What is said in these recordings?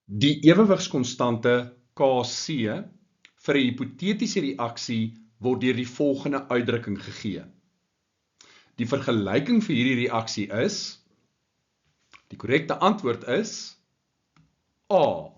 Die ewewigskonstante Kc vir 'n hipotetiese reaksie word deur die volgende uitdrukking gegee. Die vergelyking vir hierdie reaksie is, die korrekte antwoord is A.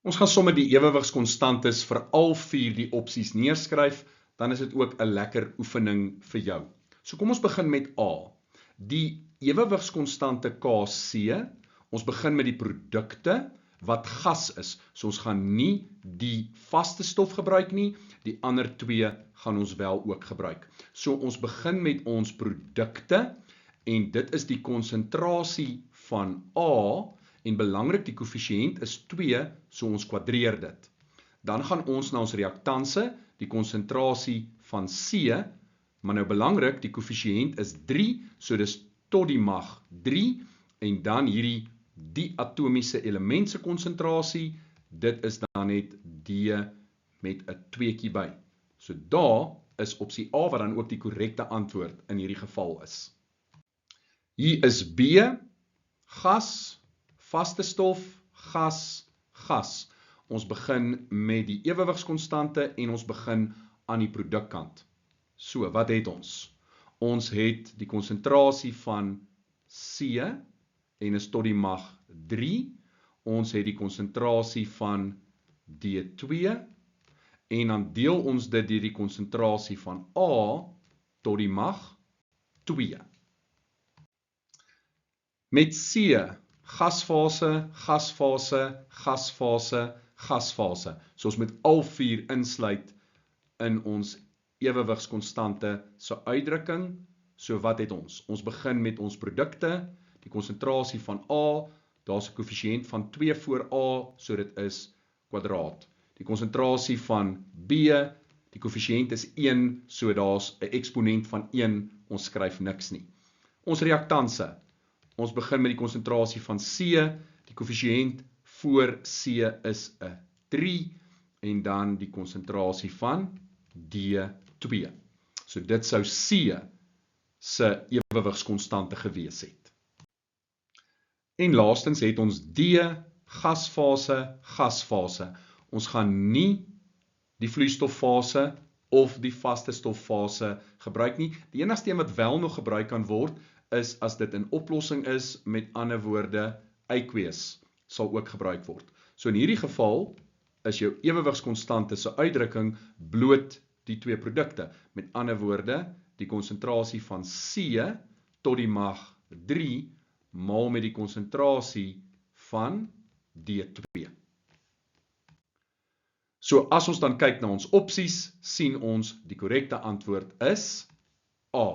Ons gaan sommer die ewewigskonstantes vir al 4 die opsies neerskryf, dan is dit ook 'n lekker oefening vir jou. So kom ons begin met A. Die ewewigskonstante Kc, ons begin met die produkte wat gas is. So ons gaan nie die vaste stof gebruik nie, die ander 2 gaan ons wel ook gebruik. So ons begin met ons produkte en dit is die konsentrasie van A en belangrik die koëffisiënt is 2, so ons kwadreer dit. Dan gaan ons na ons reaktanse, die konsentrasie van C, maar nou belangrik, die koëffisiënt is 3, so dis tot die mag 3 en dan hierdie diatomiese element se konsentrasie, dit is dan net D met 'n 2tjie by. So daar is opsie A wat dan ook die korrekte antwoord in hierdie geval is. Hier is B, gas, vaste stof, gas, gas. Ons begin met die ewewigskonstante en ons begin aan die produkkant. So, wat het ons? Ons het die konsentrasie van C en is tot die mag 3. Ons het die konsentrasie van D2 en dan deel ons dit deur die konsentrasie van A tot die mag 2. Met C, gasfase, gasfase, gasfase, gasfase. So ons moet al 4 insluit in ons ewewigskonstante se uitdrukking. So wat het ons? Ons begin met ons produkte, die konsentrasie van A, daar's 'n koëffisiënt van 2 voor A, so dit is kwadraat. Die konsentrasie van B, die koëffisiënt is 1, so daar's 'n eksponent van 1, ons skryf niks nie. Ons reaktanse, ons begin met die konsentrasie van C, die koëffisiënt voor C is 'n 3, en dan die konsentrasie van D2. So dit sou C se ewewigskonstante gewees het. En laastens het ons D, gasfase, gasfase. Ons gaan nie die vloeistoffase of die vaste stoffase gebruik nie. Die enigste een wat wel nog gebruik kan word, is as dit in oplossing is, met ander woorde, aqueous sal ook gebruik word. So in hierdie geval is jou ewewigskonstante se uitdrukking bloot die 2 produkte. Met ander woorde, die konsentrasie van C tot die mag 3 maal met die konsentrasie van D2. So as ons dan kyk na ons opsies, sien ons die korrekte antwoord is A.